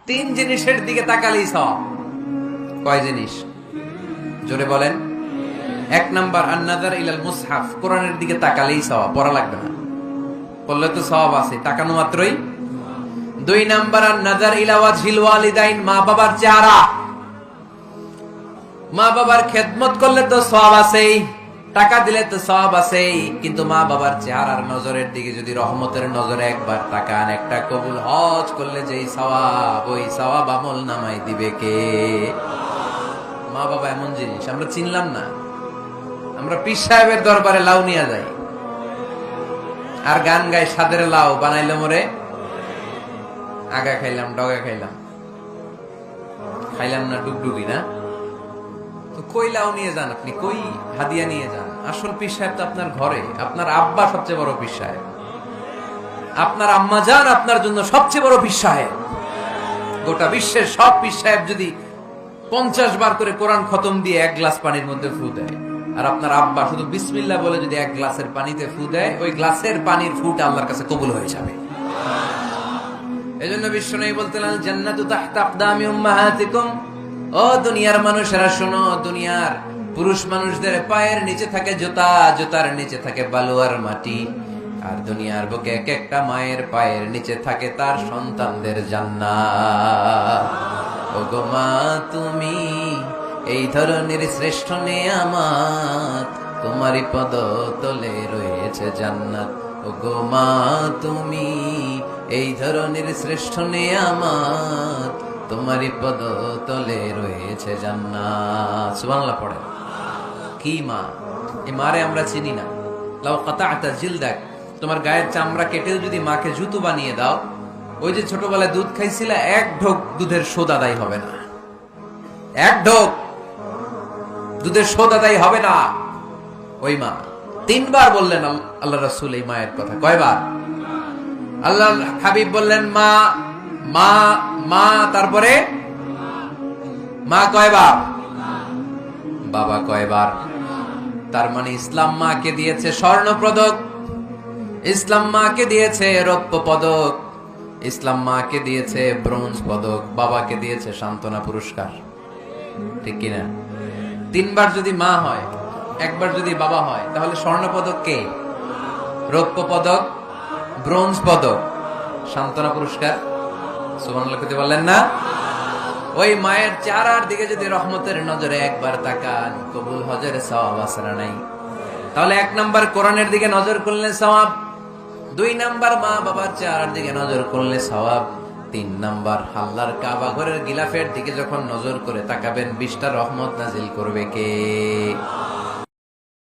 তিন জিনিসের দিকে তাকালেই সওয়াব। কয় জিনিস? জোরে বলেন। এক নাম্বার আন-নাযার ইলাল মুসহাফ, কোরআনের দিকে তাকালেই সওয়াব, পড়া লাগবে না, পড়লে তো সওয়াব আছে, তাকানো মাত্রই। দুই নাম্বার আন-নাযার ইলা ওয়াজহিল ওয়ালিদাইন, মা বাবার চেহারা, মা বাবার খেদমত করলে তো সওয়াব আছেই, টাকা দিলে তো সওয়াব আছেই, কিন্তু মা বাবার চেহারার নজরের দিকে যদি রহমতের নজরে একবার তাকান, একটা কবুল হজ করলে যেই সওয়াব, ওই সওয়াব আমল নামাই দিবে কে? মা বাবা এমন জিনিস আমরা চিনলাম না। আমরা পীর সাহেবের দরবারে লাউ নিয়ে যাই আর গান গাই, সাদের লাউ বানাইলে মোরে আগা খাইলাম, ডগা খাইলাম, খাইলাম না ডুগডুগি না। তো কই লাউ নিয়ে যান আপনি, কই হাদিয়া নিয়ে যান? আসল পীর সাহেব তো আপনার ঘরে। আপনার আব্বা সবচেয়ে বড় পীর সাহেব, আপনার আম্মা জান আপনার জন্য সবচেয়ে বড় পীর সাহেব। গোটা বিশ্বের সব পীর সাহেব যদি 50 বার করে কোরআন খতম দিয়ে এক গ্লাস পানির মধ্যে ফু দেয়, আর আপনার আব্বা শুধু বিসমিল্লাহ বলে যদি এক গ্লাসের পানিতে ফু দেয়, ওই গ্লাসের পানির ফুটা আল্লাহর কাছে কবুল হয়ে যাবে। এজন্য বিশ্বনবী বলতেন, আল জান্নাতু তাহতা আকদামি উম্মাহাতিকুম। ও দুনিয়ার মানুষেরা শোনো, দুনিয়ার পুরুষ মানুষদের পায়ের নিচে থাকে জুতা, জুতার নিচে থাকে বালু আর মাটি, আর দুনিয়ার বুকে এক একটা মায়ের পায়ের নিচে থাকে তার সন্তানদের জান্নাত। ওগো মা তুমি এই ধরনের শ্রেষ্ঠ নেয়ামত, তোমারই পদ তলে রয়েছে জান্নাত। ওগো মা তুমি এই ধরনের শ্রেষ্ঠ নেয়ামত, তোমারই পদ তলে রয়েছে জান্নাত। সুবহানাল্লাহ পড়ে। কি মা? এই মারে আমরা চিনি না। লাউ কাতা'তা জিলদাক, তোমার গায়ের চামড়া কেটেও যদি মাকে জুতো বানিয়ে দাও, ওই যে ছোটবেলায় দুধ খাইছিলা, এক ঢোক দুধের শোধ আদায় হবে না। এক ঢোক দুধের শোধ আদায় হবে না। ওই মা। 3 বার বললেন আল্লাহ রাসূল এই মায়ের কথা। কয়বার? আল্লাহ হাবিব বললেন মা মা মা, তারপরে মা কয়বার? বাবা কয়বার? তার মানে ইসলাম মাকে দিয়েছে স্বর্ণ পদক, ইসলাম মাকে দিয়েছে রৌপ্য পদক, ইসলাম মাকে দিয়েছে ব্রোঞ্জ পদক, বাবাকে দিয়েছে সান্ত্বনা পুরস্কার। ঠিক কিনা? 3 বার যদি মা হয়, একবার যদি বাবা হয়, তাহলে স্বর্ণ পদক কে? রৌপ্য পদক, ব্রোঞ্জ পদক, সান্ত্বনা পুরস্কার। সুবহানাল্লাহ কইতে বললেন না? ওই মায়ের চেহারার দিকে যদি রহমতের নজরে একবার তাকান, কবুল হজের সওয়াব আছে না নাই? তাহলে 1 নাম্বার কোরআনের দিকে নজর করলে সওয়াব, 2 নাম্বার মা বাবার চেহারার দিকে নজর করলে সওয়াব, 3 নাম্বার আল্লাহর কাবা ঘরের গিলাফের দিকে যখন নজর করে তাকাবেন, 20টা রহমত নাজিল করবে কে?